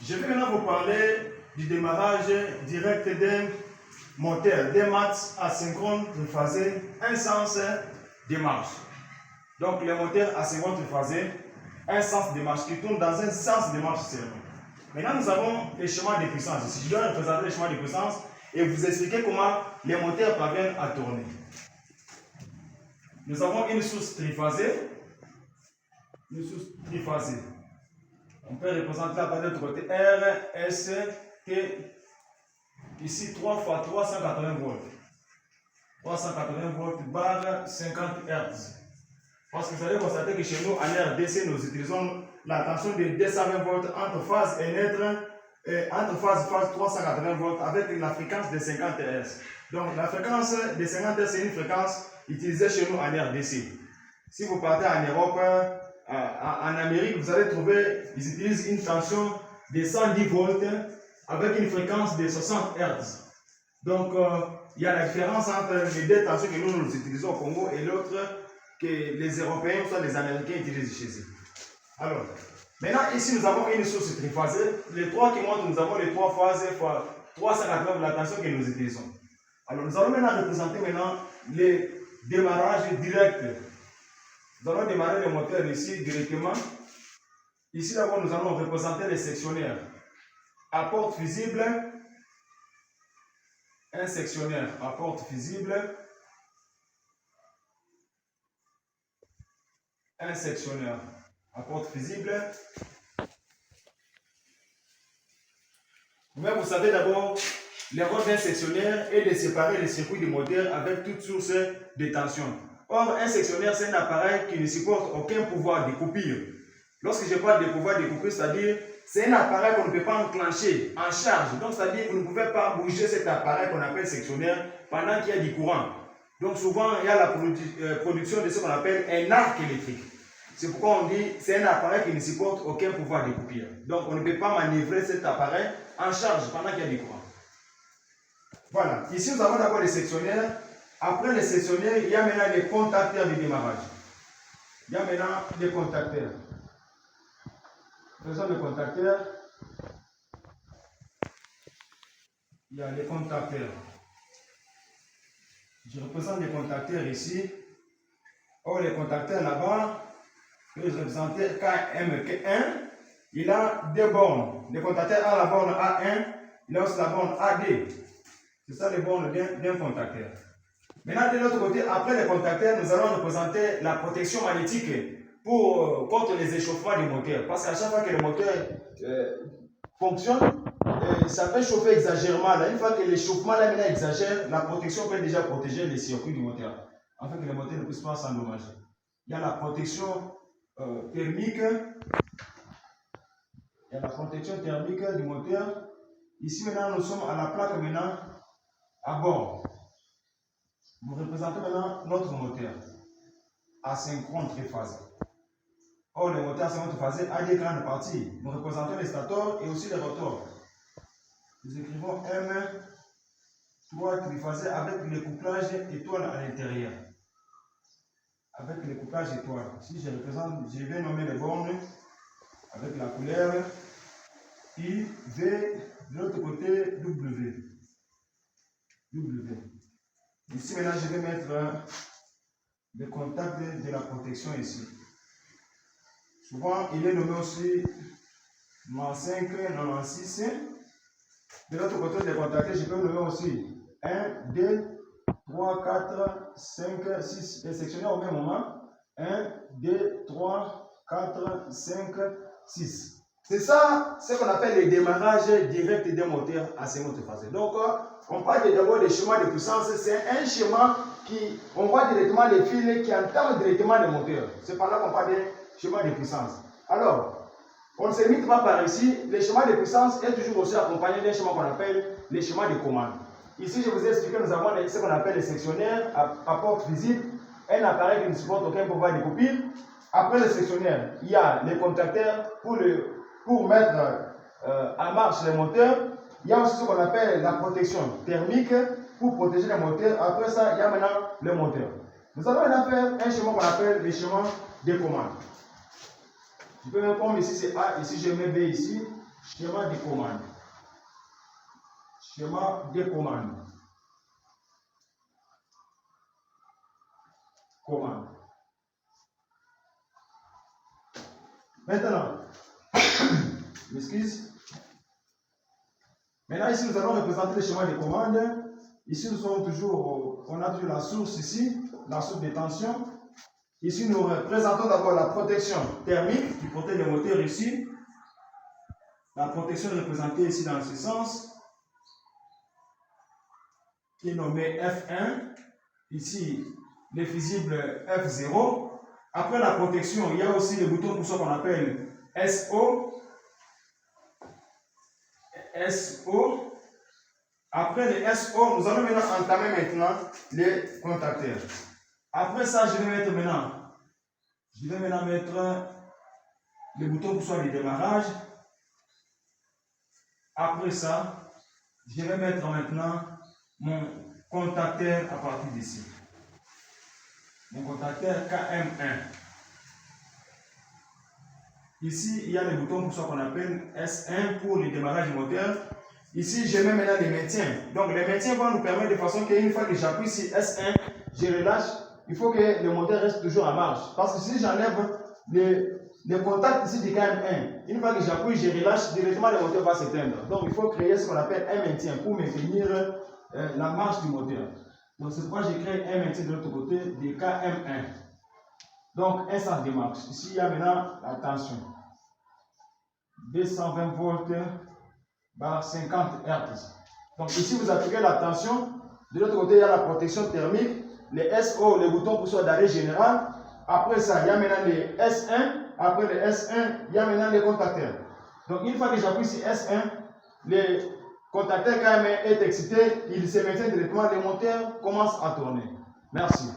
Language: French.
Je vais maintenant vous parler du démarrage direct d'un moteur, des maths asynchrone triphasé, un sens de marche. Donc les moteurs asynchrone triphasés, un sens de marche qui tourne dans un sens de marche seulement. Maintenant nous avons les schémas de puissance. Ici, je dois représenter les schémas de puissance et vous expliquer comment les moteurs parviennent à tourner. Nous avons une source triphasée. On peut représenter la partie de côté R, S, T. Ici 3 fois 380 volts. 380 volts barre 50 Hz. Parce que vous allez constater que chez nous, en RDC, nous utilisons la tension de 220 volts entre phase et neutre, entre phase 380 volts avec la fréquence de 50 Hz. Donc la fréquence de 50 Hz, c'est une fréquence utilisée chez nous en RDC. Si vous partez en Europe, en Amérique, vous allez trouver, ils utilisent une tension de 110 volts avec une fréquence de 60 Hz. Donc, il y a la différence entre les deux tensions que nous utilisons au Congo et l'autre que les Européens ou les Américains utilisent chez eux. Alors, maintenant, ici, nous avons une source triphasée. Les trois qui montrent, nous avons les trois phases fois 380 de la tension que nous utilisons. Alors, nous allons maintenant représenter les démarrages directs. Nous allons démarrer le moteur ici directement. Ici, d'abord, nous allons représenter les sectionnaires. À porte visible, un sectionnaire à porte visible, un sectionnaire à porte visible. Mais vous savez d'abord, le rôle d'un sectionnaire est de séparer les circuits du moteur avec toute source de tension. Or, un sectionnaire, c'est un appareil qui ne supporte aucun pouvoir de coupure. Lorsque je parle de pouvoir de coupure, c'est-à-dire, c'est un appareil qu'on ne peut pas enclencher en charge. Donc, c'est-à-dire, vous ne pouvez pas bouger cet appareil qu'on appelle sectionnaire pendant qu'il y a du courant. Donc, souvent, il y a la production de ce qu'on appelle un arc électrique. C'est pourquoi on dit c'est un appareil qui ne supporte aucun pouvoir de coupure. Donc, on ne peut pas manœuvrer cet appareil en charge pendant qu'il y a du courant. Voilà. Ici, nous avons d'abord les sectionnaires. Après les sectionnaires, il y a maintenant les contacteurs de démarrage. Il y a maintenant les contacteurs. Faisons les contacteurs. Il y a les contacteurs. Je représente les contacteurs ici. Or, les contacteurs là-bas, que je représente KMK1, il a deux bornes. Le contacteur a la borne A1, il a aussi la borne AD. C'est ça les bornes d'un contacteur. Maintenant, de l'autre côté, après les contacteurs, nous allons représenter la protection magnétique contre les échauffements du moteur. Parce qu'à chaque fois que le moteur fonctionne, ça peut chauffer exagérément. Là, une fois que l'échauffement exagère, la protection peut déjà protéger les circuits du moteur, afin que le moteur ne puisse pas s'endommager. Il y a la protection thermique. Il y a la protection thermique du moteur. Ici, maintenant, nous sommes à la plaque maintenant à bord. Nous représentons maintenant notre moteur asynchrone triphasé. Or, le moteur asynchrone triphasé a des grandes parties. Nous représentons les stators et aussi les rotors. Nous écrivons M3 triphasé avec le couplage étoile à l'intérieur. Avec le couplage étoile. Si je représente, je vais nommer les bornes avec la couleur I, V, de l'autre côté W. Ici maintenant je vais mettre le contact de la protection ici. Souvent il est nommé aussi MA5, 96. De l'autre côté des contacts, je peux nommer aussi 1, 2, 3, 4, 5, 6. Les sectionnaires au même moment. 1, 2, 3, 4, 5, 6. C'est ça ce qu'on appelle le démarrage direct des moteurs asynchrone triphasé. Donc, on parle d'abord des schémas de puissance. C'est un schéma qui, on voit directement les fils qui entament directement le moteur. C'est par là qu'on parle des schémas de puissance. Alors, on ne se limite pas par ici. Le schéma de puissance est toujours aussi accompagné d'un schéma qu'on appelle les schémas de commande. Ici, je vous ai expliqué, nous avons ce qu'on appelle les sectionnaires à porte visible, un appareil qui ne supporte aucun pouvoir de coupure. Après le sectionnaire, il y a les contacteurs pour mettre en marche les moteurs. Il y a aussi ce qu'on appelle la protection thermique pour protéger les moteurs. Après ça, il y a maintenant le moteur. Nous allons maintenant faire un schéma qu'on appelle le schéma de commande. Je peux mettre comme ici c'est A, ici je mets B ici. Schéma de commande. Schéma de commande. Commande. Maintenant, m'excuse. Maintenant, ici, nous allons représenter le schéma de commande. Ici, nous sommes toujours, on a toujours la source ici, la source de tension. Ici, nous représentons d'abord la protection thermique qui protège le moteur ici. La protection est représentée ici dans ce sens, qui est nommé F1. Ici, le fusible F0. Après la protection, il y a aussi le bouton pour ce qu'on appelle SO. SO. Après le SO, nous allons maintenant entamer les contacteurs. Après ça, je vais maintenant mettre le bouton pour soit le démarrage. Après ça, je vais mettre maintenant mon contacteur à partir d'ici. Mon contacteur KM1. Ici, il y a le bouton pour ce qu'on appelle S1 pour le démarrage du moteur. Ici, je mets maintenant les maintiens. Donc, les maintiens vont nous permettre de façon qu'une fois que j'appuie sur S1, je relâche. Il faut que le moteur reste toujours en marche. Parce que si j'enlève le contact ici du KM1, une fois que j'appuie, je relâche, directement le moteur va s'éteindre. Donc, il faut créer ce qu'on appelle un maintien pour maintenir la marche du moteur. Donc, c'est pourquoi j'ai créé un maintien de l'autre côté du KM1. Donc, un sens de marche. Ici, il y a maintenant la tension. 220 volts par 50 Hz. Donc, ici, vous appliquez la tension. De l'autre côté, il y a la protection thermique. Les SO, le bouton pour soit d'arrêt général. Après ça, il y a maintenant les S1. Après les S1, il y a maintenant les contacteurs. Donc, une fois que j'appuie sur S1, le contacteur KM1 est excité. Il se maintient directement. Le moteur commence à tourner. Merci.